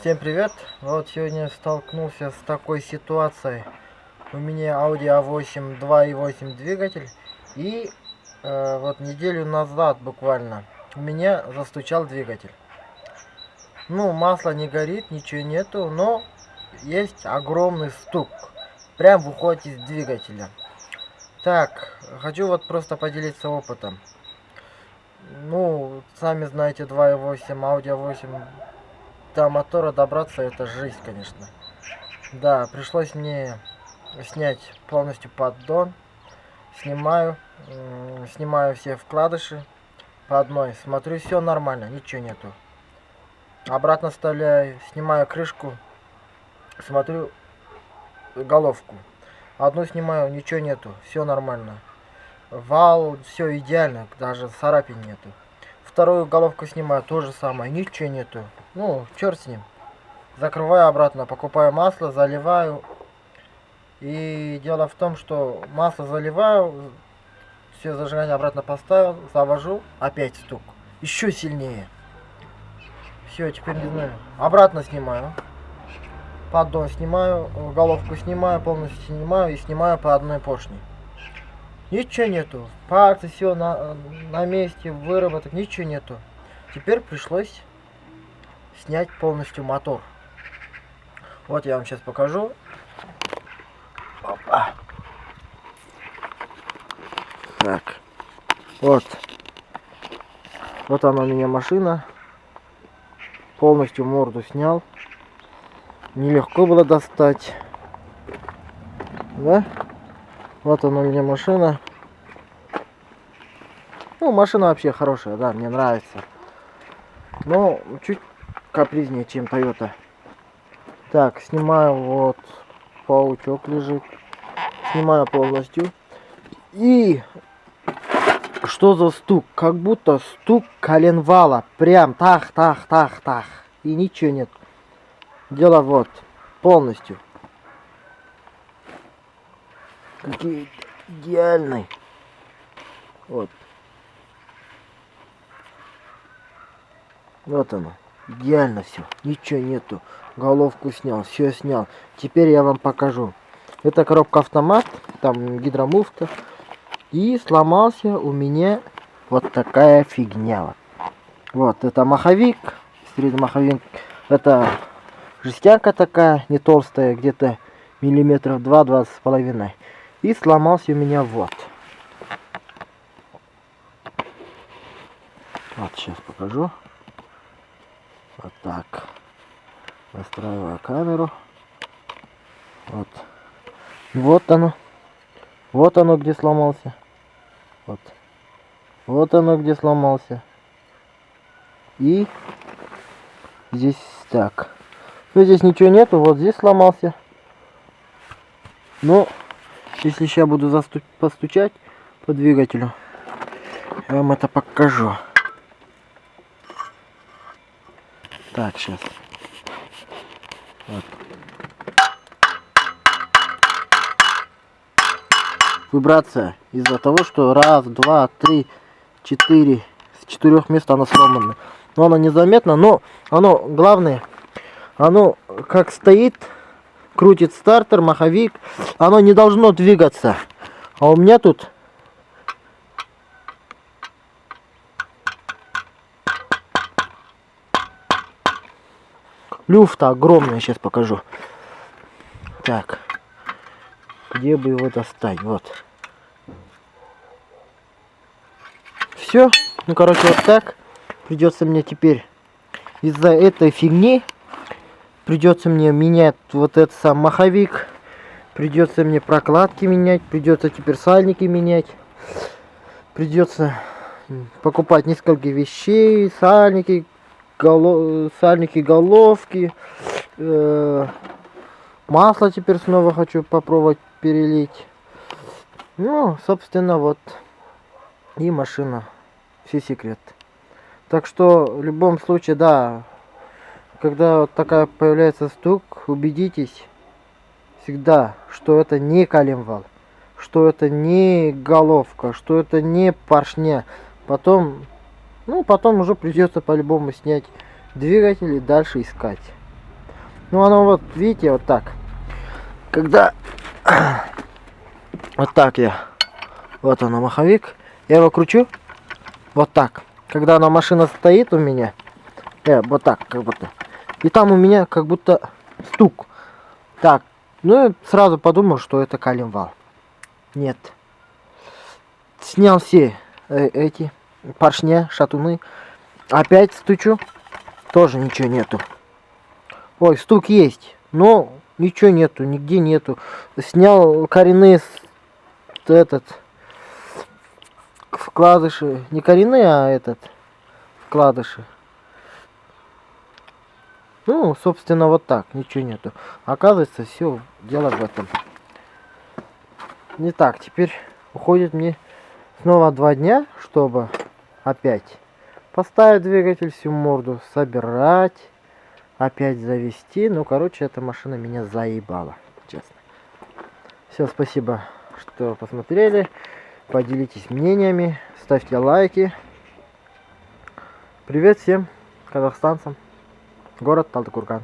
Всем привет! Вот сегодня столкнулся с такой ситуацией. У меня Audi A8 2.8 двигатель. И вот неделю назад буквально у меня застучал двигатель. Ну, масло не горит, ничего нету, но есть огромный стук. Прям выходит из двигателя. Так, хочу вот просто поделиться опытом. Ну, сами знаете, 2.8, Audi A8. До мотора добраться это жизнь, конечно. Да, пришлось мне снять полностью поддон. Снимаю все вкладыши по одной. Смотрю, все нормально, ничего нету. Обратно вставляю, снимаю крышку, смотрю головку. Одну снимаю, ничего нету, все нормально. Вал, все идеально, даже царапин нету. Вторую головку снимаю, то же самое, ничего нету. Ну, черт с ним. Закрываю обратно, покупаю масло, заливаю. И дело в том, что масло заливаю, все зажигание обратно поставил, завожу, опять стук. Еще сильнее. Все, теперь не знаю. Обратно снимаю. Поддон снимаю, головку снимаю, полностью снимаю и снимаю по одной поршне. Ничего нету. Парты все на месте, выработок, ничего нету. Теперь пришлось снять полностью мотор. Вот я вам сейчас покажу. Опа. Так. Вот. Вот она у меня машина. Полностью морду снял. Нелегко было достать. Да? Вот она у меня машина. Ну, машина вообще хорошая, да, мне нравится. Но чуть капризнее, чем Toyota. Так, снимаю, вот паучок лежит. Снимаю полностью. И что за стук? Как будто стук коленвала. Прям тах. И ничего нет. Дело вот. Полностью. Какие идеальный. Вот. Вот оно. Идеально все. Ничего нету. Головку снял. Все снял. Теперь я вам покажу. Это коробка автомат. Там гидромуфта. И сломался у меня вот такая фигня. Вот, это маховик. Среди маховик. Это жестянка такая, не толстая, где-то миллиметров 2-2,5. И сломался у меня вот. Вот, сейчас покажу. Вот так. Настраиваю камеру. Вот. Вот оно. Вот оно где сломался. Вот. Вот оно где сломался. И здесь так. Ну, здесь ничего нету. Вот здесь сломался. Но если сейчас буду постучать по двигателю, я вам это покажу. Так, сейчас. Вот. Вибрация из-за того, что раз, два, три, четыре, с 4 мест оно сломано. Но оно незаметно, но оно, главное, оно как стоит, крутит стартер, маховик, оно не должно двигаться. А у меня тут люфта огромная, сейчас покажу. Так, где бы его достать? Вот. Все. Ну, короче, вот так. Придется мне теперь из-за этой фигни придется мне менять вот этот сам маховик. Придется мне прокладки менять. Придется теперь сальники менять. Придется покупать несколько вещей. Сальники, головки. Масло теперь снова хочу попробовать перелить. Ну, собственно, вот. И машина. Все секрет. Так что, в любом случае, да, когда вот такая появляется стук, убедитесь всегда, что это не коленвал, что это не головка, что это не поршня. Потом уже придется по-любому снять двигатель и дальше искать. Ну оно вот, видите, вот так. Когда вот так вот оно маховик, я его кручу, вот так. Когда она машина стоит у меня, вот так, как будто. И там у меня как будто стук. Так, ну я сразу подумал, что это коленвал. Нет. Снял все эти поршня, шатуны. Опять стучу. Тоже ничего нету. Ой, стук есть, но ничего нету, нигде нету. Снял коренные вкладыши. Не коренные, а вкладыши. Ну, собственно, вот так, ничего нету. Оказывается, все дело в этом. Не так, теперь уходит мне снова 2 дня, чтобы опять поставить двигатель, всю морду собирать, опять завести. Ну, короче, эта машина меня заебала, честно. Все, спасибо, что посмотрели. Поделитесь мнениями, ставьте лайки. Привет всем казахстанцам. Город Талдыкурган.